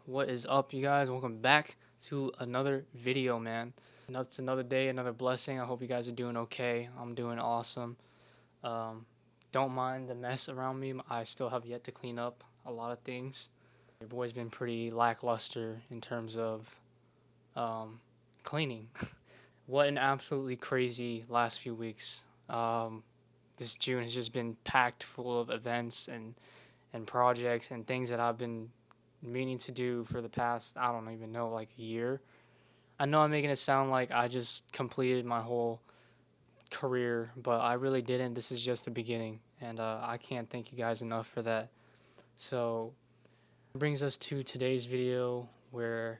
What is up, you guys? Welcome back to another video, man. It's another day, another blessing. I hope you guys are doing okay. I'm doing awesome. Um, don't mind the mess around me. I still have yet to clean up a lot of things. Your boy's been pretty lackluster in terms of cleaning. What an absolutely crazy last few weeks. This June has just been packed full of events and projects and things that I've been meaning to do for the past, I don't even know, like a year. I know I'm making it sound like I just completed my whole career, but I really didn't. This is just the beginning, and I can't thank you guys enough for that. So, it brings us to today's video where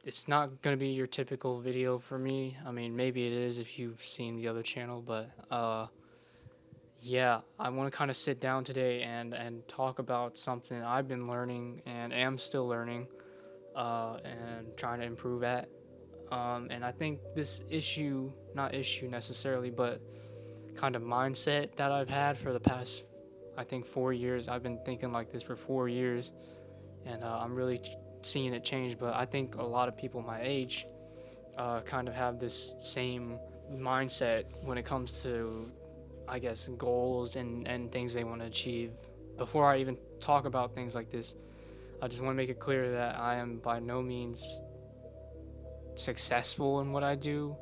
it's not going to be your typical video for me. I mean, maybe it is if you've seen the other channel, but yeah, I want to kind of sit down today and talk about something I've been learning and am still learning and trying to improve at. And I think this issue, not issue necessarily, but kind of mindset that I've had for the past, I think, 4 years. I've been thinking like this for 4 years, and I'm really seeing it change. But I think a lot of people my age kind of have this same mindset when it comes to, I guess, goals and things they want to achieve. Before I even talk about things like this, I just want to make it clear that I am by no means successful in what I do.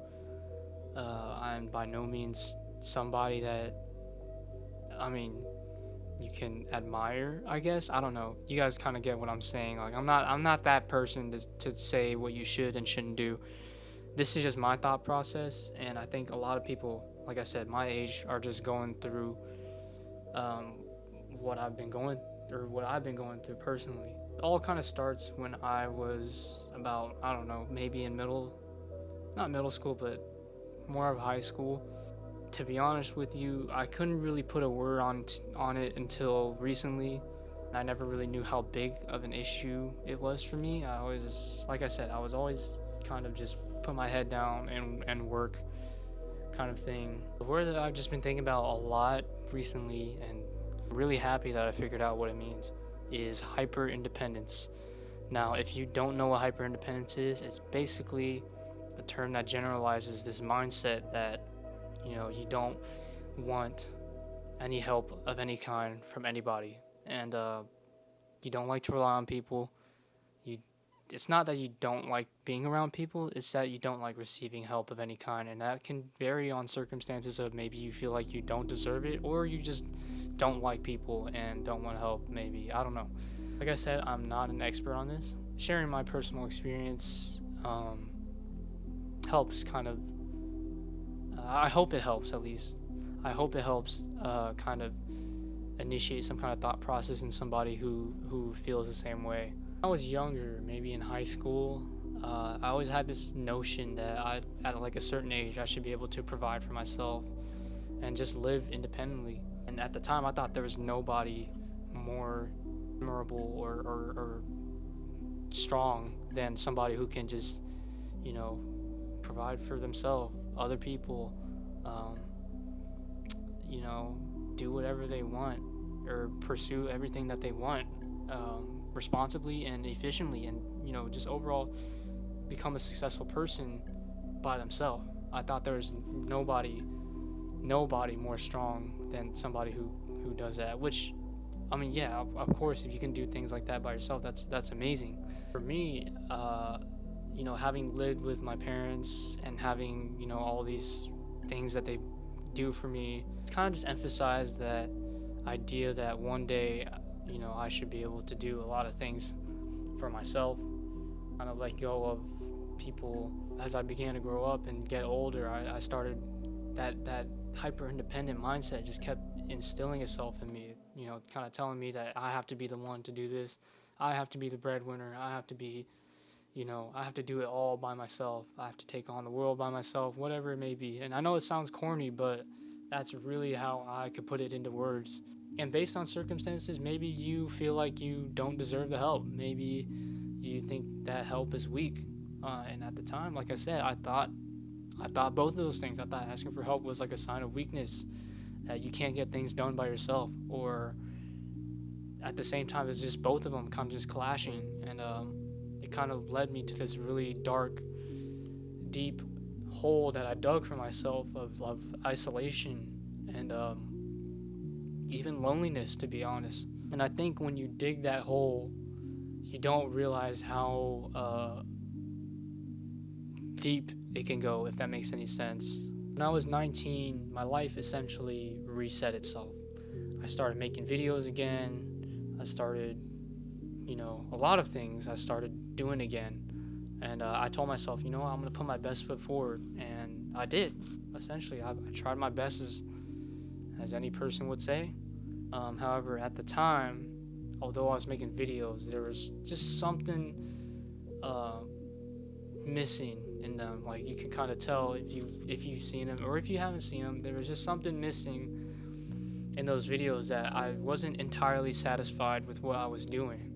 I'm by no means somebody that, I mean, you can admire, I guess. I don't know. You guys kind of get what I'm saying. Like, I'm not that person to say what you should and shouldn't do. This is just my thought process, and I think a lot of people, like I said, my age, are just going through what I've been going through personally. It all kind of starts when I was about, I don't know, maybe in not middle school, but more of high school. To be honest with you, I couldn't really put a word on it until recently. I never really knew how big of an issue it was for me. I always, like I said, I was always kind of just put my head down and work kind of thing. The word that I've just been thinking about a lot recently, and I'm really happy that I figured out what it means, is hyper independence. Now, if you don't know what hyper independence is, it's basically a term that generalizes this mindset that, you don't want any help of any kind from anybody, and you don't like to rely on people. It's not that you don't like being around people, it's that you don't like receiving help of any kind, and that can vary on circumstances of maybe you feel like you don't deserve it, or you just don't like people and don't want help, maybe. I don't know. Like I said, I'm not an expert on this. Sharing my personal experience helps kind of, I hope it helps at least. I hope it helps kind of initiate some kind of thought process in somebody who feels the same way. When I was younger, maybe in high school, I always had this notion that at like a certain age, I should be able to provide for myself and just live independently. And at the time, I thought there was nobody more memorable or strong than somebody who can just, provide for themselves, other people, do whatever they want or pursue everything that they want responsibly and efficiently, and just overall become a successful person by themselves. I thought there was nobody more strong than somebody who does that, which, I mean, yeah, of course, if you can do things like that by yourself, that's amazing. For me, having lived with my parents and having, all these things that they do for me, it's kind of just emphasized that idea that one day, I should be able to do a lot of things for myself. Kind of let go of people. As I began to grow up and get older, I started that hyper independent mindset just kept instilling itself in me, kind of telling me that I have to be the one to do this. I have to be the breadwinner. I have to be, I have to do it all by myself. I have to take on the world by myself, whatever it may be. And I know it sounds corny, but that's really how I could put it into words. And based on circumstances, maybe you feel like you don't deserve the help. Maybe you think that help is weak. And at the time, like I said, I thought both of those things. I thought asking for help was like a sign of weakness, that you can't get things done by yourself, or at the same time, it's just both of them kind of just clashing, and it kind of led me to this really dark, deep hole that I dug for myself of isolation and even loneliness, to be honest. And I think when you dig that hole, you don't realize how deep it can go, if that makes any sense. When I was 19, my life essentially reset itself. I started making videos again. I started, a lot of things I started doing again. And I told myself, I'm going to put my best foot forward. And I did. Essentially, I tried my best, as any person would say. However, at the time, although I was making videos, there was just something missing in them. Like, you can kind of tell if you've seen them, or if you haven't seen them, there was just something missing in those videos, that I wasn't entirely satisfied with what I was doing.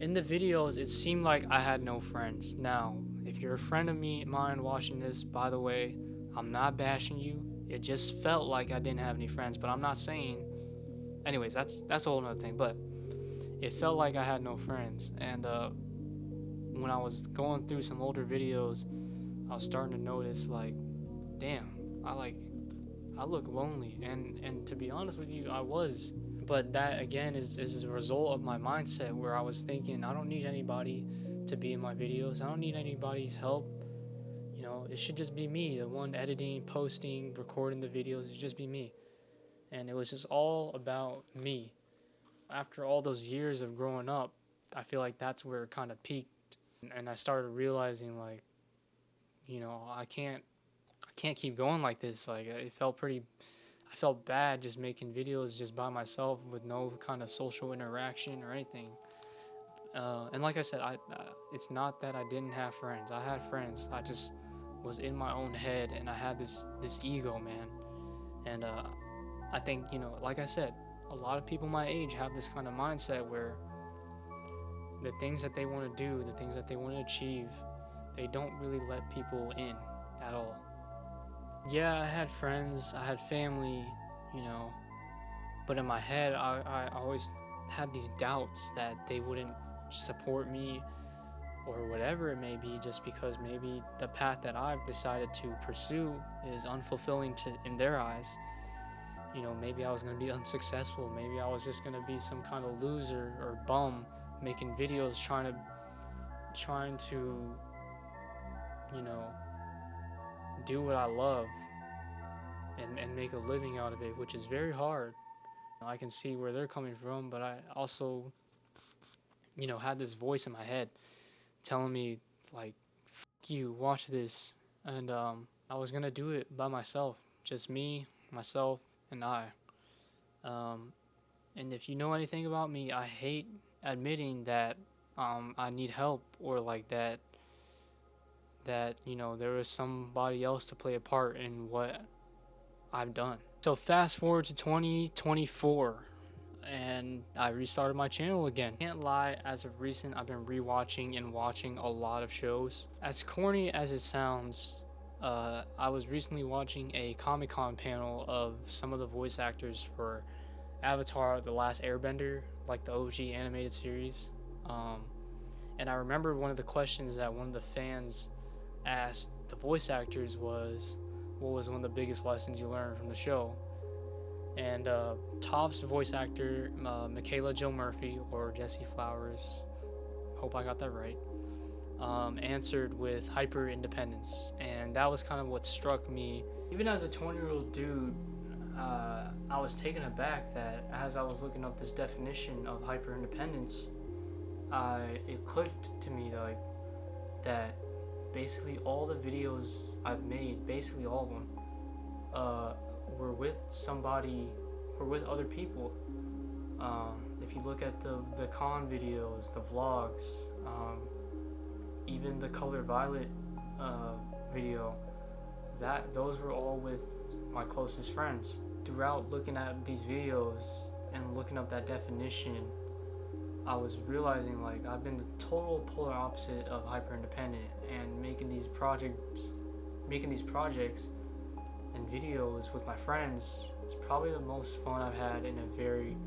In the videos, it seemed like I had no friends. Now, if you're a friend of mine watching this, by the way, I'm not bashing you. It just felt like I didn't have any friends, but I'm not saying. Anyways, that's a whole nother thing. But it felt like I had no friends, and when I was going through some older videos, I was starting to notice, like, damn, I look lonely, and to be honest with you, I was. But that again is a result of my mindset, where I was thinking, I don't need anybody to be in my videos. I don't need anybody's help. It should just be me, the one editing, posting, recording the videos. It should just be me. And it was just all about me. After all those years of growing up, I feel like that's where it kind of peaked. And I started realizing, like, I can't keep going like this. Like, I felt bad just making videos just by myself with no kind of social interaction or anything. And like I said, it's not that I didn't have friends. I had friends. I just was in my own head, and I had this ego, man. And I think, like I said, a lot of people my age have this kind of mindset where the things that they want to do, the things that they want to achieve, they don't really let people in at all. Yeah, I had friends, I had family, but in my head, I always had these doubts that they wouldn't support me or whatever it may be, just because maybe the path that I've decided to pursue is unfulfilling in their eyes. Maybe I was going to be unsuccessful. Maybe I was just going to be some kind of loser or bum making videos trying to do what I love and make a living out of it, which is very hard. I can see where they're coming from, but I also had this voice in my head telling me, like, fuck you, watch this. And I was gonna do it by myself, just me, myself, and I. And if you know anything about me, I hate admitting that I need help, or like that there was somebody else to play a part in what I've done. So fast forward to 2024, and I restarted my channel again. Can't lie, as of recent, I've been rewatching and watching a lot of shows. As corny as it sounds, I was recently watching a Comic-Con panel of some of the voice actors for Avatar: The Last Airbender, like the OG animated series. And I remember one of the questions that one of the fans asked the voice actors was, what was one of the biggest lessons you learned from the show? And Toph's voice actor, Michaela Jo Murphy, or Jessie Flowers, hope I got that right, answered with hyper independence. And that was kind of what struck me. Even as a 20-year-old dude, I was taken aback that as I was looking up this definition of hyper independence, it clicked to me that basically all the videos I've made, basically all of them, were with somebody or with other people. If you look at the con videos, the vlogs, even the Color Violet video, those were all with my closest friends. Throughout looking at these videos and looking up that definition, I was realizing, like, I've been the total polar opposite of hyper independent, and making these projects and videos with my friends is probably the most fun I've had in a very,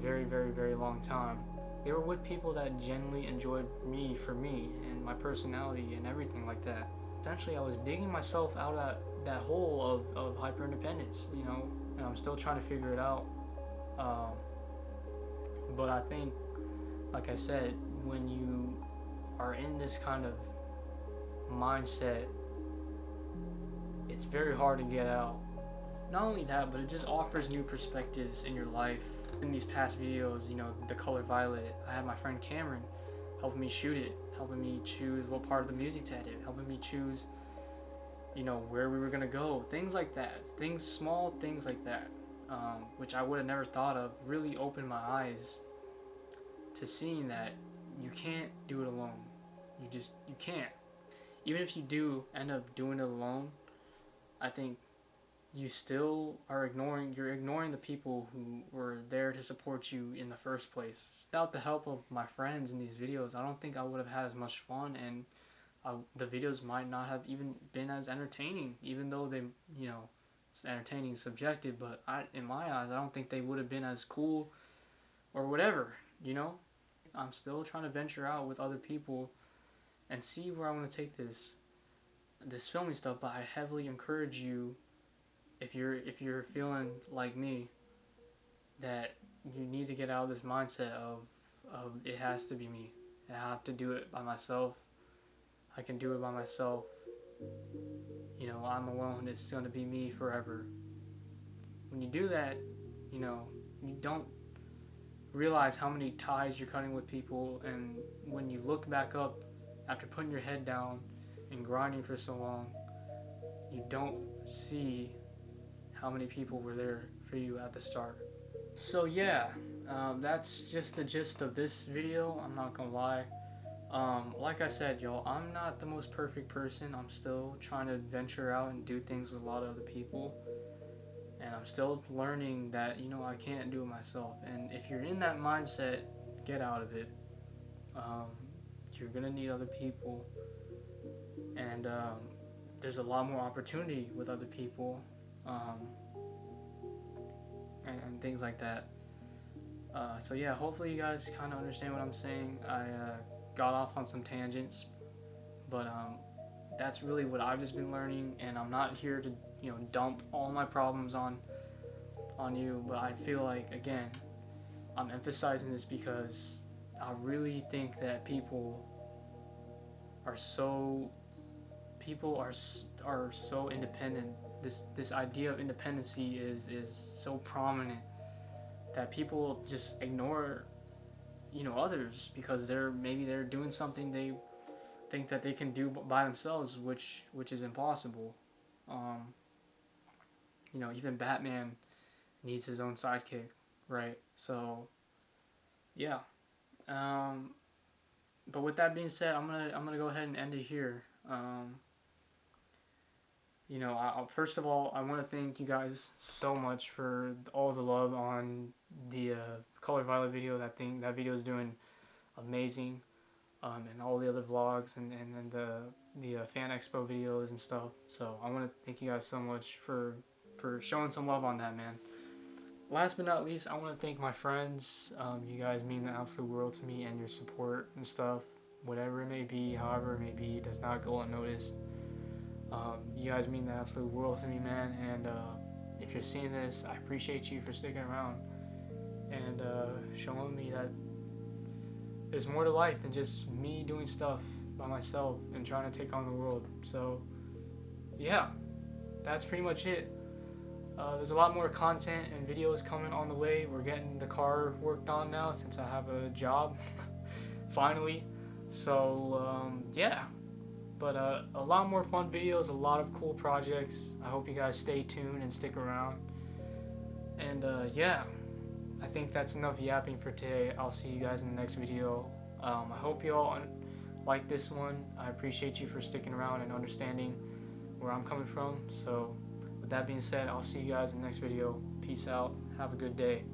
very, very, very long time. They were with people that genuinely enjoyed me for me and my personality and everything like that. Essentially, I was digging myself out of that hole of hyper independence, you know, and I'm still trying to figure it out. Um, but I think, like I said, when you are in this kind of mindset, it's very hard to get out. Not only that, but it just offers new perspectives in your life. In these past videos, you know, the color violet, I had my friend Cameron helping me shoot it, helping me choose what part of the music to edit, helping me choose, you know, where we were gonna go, things like that, small things like that, which I would have never thought of. Really opened my eyes to seeing that you can't do it alone. You can't. Even if you do end up doing it alone, I think you still are ignoring the people who were there to support you in the first place. Without the help of my friends in these videos, I don't think I would have had as much fun, and the videos might not have even been as entertaining, even though they, you know, it's entertaining subjective, but in my eyes, I don't think they would have been as cool or whatever, you know? I'm still trying to venture out with other people and see where I want to take this filming stuff, but I heavily encourage you, if you're feeling like me, that you need to get out of this mindset of it has to be me. I have to do it by myself. I can do it by myself. You know, I'm alone. It's going to be me forever. When you do that, you know, you don't realize how many ties you're cutting with people, and when you look back up after putting your head down and grinding for so long, you don't see how many people were there for you at the start. So yeah, that's just the gist of this video. I'm not gonna lie. Like I said, y'all, I'm not the most perfect person. I'm still trying to venture out and do things with a lot of other people, and I'm still learning that, you know, I can't do it myself. And if you're in that mindset, get out of it. You're gonna need other people, and there's a lot more opportunity with other people, and things like that. So yeah, hopefully you guys kind of understand what I'm saying. I got off on some tangents, but that's really what I've just been learning, and I'm not here to, you know, dump all my problems on you, but I feel like, again, I'm emphasizing this because I really think that people are so independent. This idea of independency is so prominent that people just ignore, you know, others because they're doing something they think that they can do by themselves, which is impossible. You know, even Batman needs his own sidekick, right? So yeah. But with that being said, I'm gonna go ahead and end it here. You know, first of all, I want to thank you guys so much for all the love on the Color Violet video. That video is doing amazing, and all the other vlogs and the Fan Expo videos and stuff. So I want to thank you guys so much for showing some love on that, man. Last but not least, I want to thank my friends. You guys mean the absolute world to me, and your support and stuff, whatever it may be, however it may be, does not go unnoticed. You guys mean the absolute world to me, man, and if you're seeing this, I appreciate you for sticking around and showing me that there's more to life than just me doing stuff by myself and trying to take on the world. So yeah, that's pretty much it. There's a lot more content and videos coming on the way. We're getting the car worked on now since I have a job finally. So yeah, but a lot more fun videos, a lot of cool projects. I hope you guys stay tuned and stick around. And yeah, I think that's enough yapping for today. I'll see you guys in the next video. I hope you all like this one. I appreciate you for sticking around and understanding where I'm coming from. So with that being said, I'll see you guys in the next video. Peace out. Have a good day.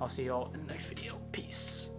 I'll see you all in the next video. Peace.